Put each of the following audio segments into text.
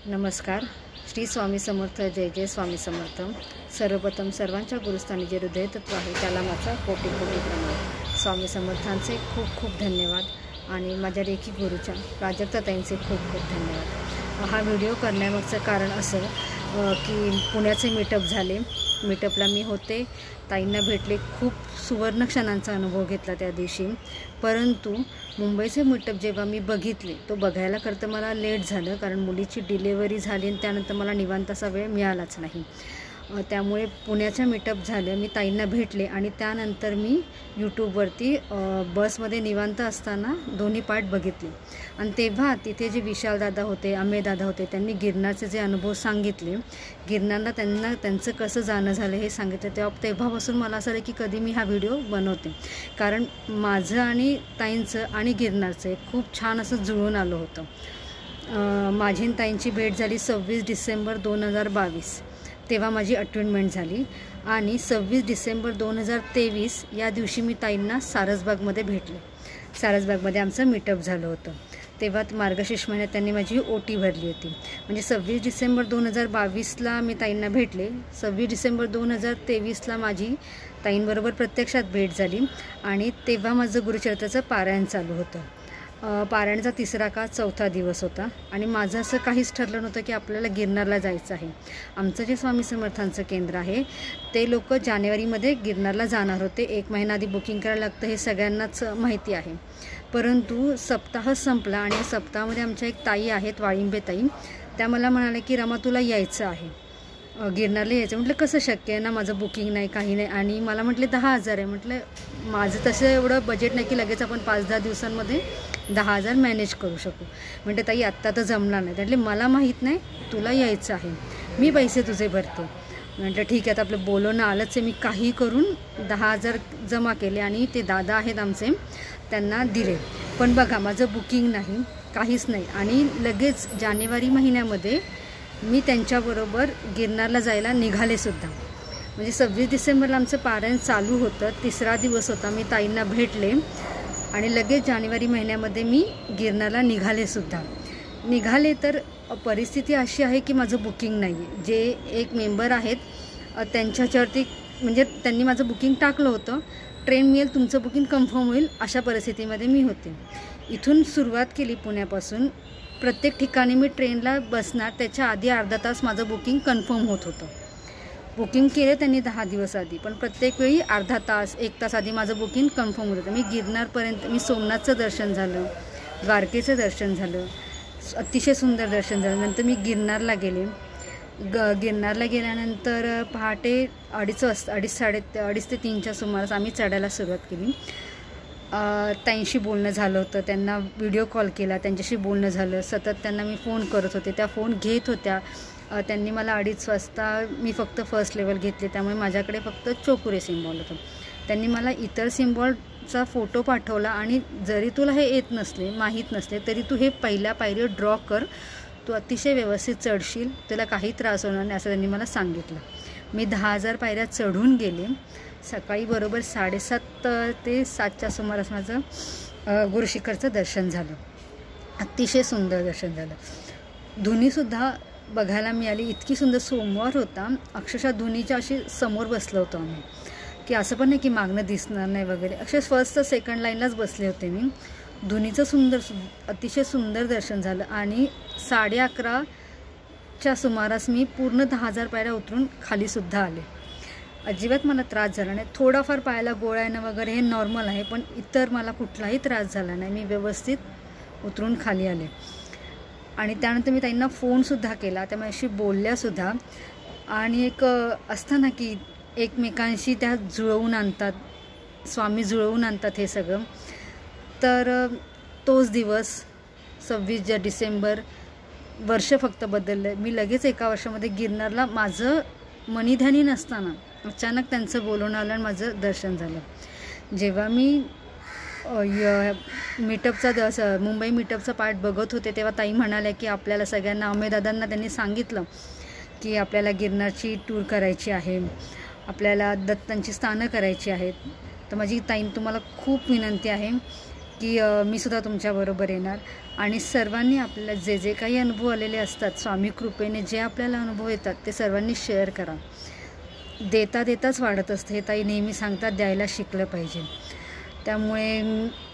नमस्कार. श्री स्वामी समर्थ. जय जय स्वामी समर्थ. सर्वप्रथम सर्वांच्या गुरुस्थानी जे हृदय तत्व आहे त्याला माझा कोटी कोटी प्रणाम. स्वामी समर्थांचे खूप खूप धन्यवाद आणि माझ्या रेखी गुरुच्या प्राजक्ताताईंचे खूप खूप धन्यवाद. हा व्हिडिओ करण्यामागचं कारण असं की पुण्याचे मीटअप झाले. मीटअपला मी होते, ताईंना भेटले, खूप सुवर्ण क्षणांचा अनुभव घेतला त्या दिवशी. परंतु मुंबईचे मीटअप जेव्हा मी बघितले तो बघायला करता मला लेट झालं, कारण मुलीची डिलेवरी झाली आणि त्यानंतर मला निवांत असा वेळ मिळालाच नाही. त्यामुळे पुण्याच्या मीटअप झालं, मी ताईंना भेटले आणि त्यानंतर मी यूट्यूबवरती बसमध्ये निवांत असताना दोन्ही पार्ट बघितले. आणि तेव्हा तिथे जे विशाल दादा होते, अमेय दादा होते, त्यांनी गिरनारचे जे अनुभव सांगितले, गिरनारला त्यांचं कसं जाणं झालं हे सांगितलं. तेव्हापासून मला असं की कधी मी हा व्हिडिओ बनवते, कारण माझं आणि ताईंचं आणि गिरनारचं खूप छान असं जुळून आलं होतं. माझी ताईंची भेट झाली 26 डिसेंबर 2022. तेव्हा माझी अपॉइंटमेंट झाली आणि 26 डिसेंबर 2023 या दिवशी मी ताईंना सारसबागमध्ये भेटले. सारसबागमध्ये आमचं मीटअप झालं होतं. तेव्हा मार्गशीर्ष महिन्यात त्यांनी माझी ओटी भरली होती. म्हणजे 26 डिसेंबर 2022ला मी ताईंना भेटले. 26 डिसेंबर 2023ला माझी ताईंबरोबर प्रत्यक्षात भेट झाली आणि तेव्हा माझं गुरुचरित्राचं पारायण चालू होतं. पारायणाचा तिसरा का चौथा दिवस होता आणि माझं असं काहीच ठरलं नव्हतं की आपल्याला गिरनारला जायचं आहे. आमचं जे स्वामी समर्थांचं केंद्र आहे ते लोक जानेवारीमध्ये गिरनारला जाणार होते. 1 महिना आधी बुकिंग करायला लागतं, हे सगळ्यांनाच माहिती आहे. परंतु सप्ताह संपला आणि या सप्ताहामध्ये आमच्या एक ताई आहेत, वाळिंबे ताई, त्या मला म्हणाल्या की रमा तुला यायचं आहे, गिरनारला यायचं. म्हटलं कसं शक्य आहे ना, माझं बुकिंग नाही, काही नाही. आणि मला म्हटले 10,000 आहे. म्हटलं माझं तसं एवढं बजेट नाही की लगेच आपण 5-10 दिवसांमध्ये 10,000 मॅनेज करू शकू. म्हणजे ताई आत्ता तर जमणार नाही. म्हटले मला माहीत नाही, तुला यायचं आहे, मी पैसे तुझे भरते. म्हटलं ठीक आहे, आता आपलं बोलवणं आलंच आहे. मी काही करून 10,000 जमा केले आणि ते दादा आहेत आमचे, त्यांना दिले. पण बघा माझं बुकिंग नाही, काहीच नाही. आणि लगेच जानेवारी महिन्यामध्ये मी त्यांच्याबरोबर गिरनारला जायला निघालेसुद्धा. म्हणजे 26 डिसेंबरला आमचं पारायण चालू होतं, तिसरा दिवस होता. मी ताईंना भेटले आणि लगेच जानेवारी महिन्यामध्ये मी गिरनारला निघालेसुद्धा. निघाले तर परिस्थिती अशी आहे की माझं बुकिंग नाही आहे. जे एक मेंबर आहेत त्यांच्यावरती, म्हणजे त्यांनी माझं बुकिंग टाकलं होतं, ट्रेन मिळेल, तुमचं बुकिंग कन्फर्म होईल, अशा परिस्थितीमध्ये मी होते. इथून सुरुवात केली पुण्यापासून. प्रत्येक ठिकाणी मी ट्रेनला बसणार त्याच्या आधी अर्धा तास माझं बुकिंग कन्फर्म होत होतं. बुकिंग केलं त्यांनी 10 दिवस आधी, पण प्रत्येक वेळी अर्धा तास 1 तास आधी माझं बुकिंग कन्फर्म होत होतं. मी गिरनारपर्यंत मी सोमनाथचं दर्शन झालं, द्वारकेचं दर्शन झालं, अतिशय सुंदर दर्शन झालं. नंतर मी गिरनारला गेले. गिरनारला गेल्यानंतर पहाटे 2:30 ते 3च्या सुमारास आम्ही चढायला सुरुवात केली. ताईंशी बोलणं झालं होतं, त्यांना व्हिडिओ कॉल केला, त्यांच्याशी बोलणं झालं. सतत त्यांना मी फोन करत होते, त्या फोन घेत होत्या. त्यांनी मला 2:30 वाजता, मी फक्त फर्स्ट लेवल घेतले त्यामुळे माझ्याकडे फक्त चोकुरे सिम्बॉल होतं. त्यांनी मला इतर सिम्बॉलचा फोटो पाठवला आणि जरी तुला हे येत नसले, माहीत नसले, तरी तू हे पहिल्या पायरीवर ड्रॉ कर, तू अतिशय व्यवस्थित चढशील, तुला काही त्रास होणार नाही, असं त्यांनी मला सांगितलं. मी 10,000 पायऱ्या चढून गेले. सकाळी बरोबर 7:30 ते 7च्या सुमारास माझं गुरुशिखरचं दर्शन झालं. अतिशय सुंदर दर्शन झालं. धुनीसुद्धा बघायला मिळाली, इतकी सुंदर. सोमवार होता, अक्षरशः धुनीच्या अशी समोर बसलो होतो आम्ही, की असं पण नाही की मागणं दिसणार नाही वगैरे. अक्षरशः फर्स्ट सेकंड लाईनलाच बसले होते मी. धुनीचं अतिशय सुंदर दर्शन झालं आणि 11:30च्या सुमारास मी पूर्ण 10,000 पायऱ्या उतरून खालीसुद्धा आले. अजिबात मला त्रास झाला नाही. थोडाफार पायाला गोळा येणं वगैरे हे नॉर्मल आहे, पण इतर मला कुठलाही त्रास झाला नाही. मी व्यवस्थित उतरून खाली आले. आणि त्यानंतर मी ताईंना फोनसुद्धा केला, त्यामुळे अशी बोलल्यासुद्धा. आणि एक असतं ना की एकमेकांशी त्या जुळवून आणतात, स्वामी जुळवून आणतात हे सगळं. तर तोच दिवस 26 डिसेंबर, वर्ष फक्त बदललं. मी लगेच 1 वर्षामध्ये गिरनारला, माझं मनीध्यानी नसताना अचानक त्यांचं बोलवणं आलं आणि माझं दर्शन झालं. जेव्हा मी मीटअपचा मुंबई मीटअपचा पार्ट बघत होते तेव्हा ताई म्हणाल्या की आपल्याला सगळ्यांना, अमेयदादांना त्यांनी सांगितलं की आपल्याला गिरनारची टूर करायची आहे, आपल्याला दत्तांची स्थानं करायची आहेत. तर माझी ताई, तुम्हाला खूप विनंती आहे की मी सुद्धा तुमच्याबरोबर येणार आणि सर्वांनी आपल्याला जे जे काही अनुभव आलेले असतात स्वामी कृपेने जे आपल्याला अनुभव येतात ते सर्वांनी शेअर करा. देता देताच वाढत असतं हे ताई नेहमी सांगतात, द्यायला शिकलं पाहिजे. त्यामुळे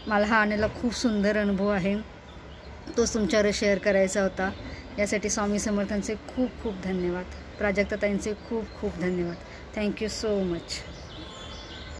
मला हा आलेला खूप सुंदर अनुभव आहे, तोच तुमच्यावर शेअर करायचा होता. यासाठी स्वामी समर्थांचे खूप खूप धन्यवाद. प्राजक्ताताईंचे खूप खूप धन्यवाद. Thank you so much.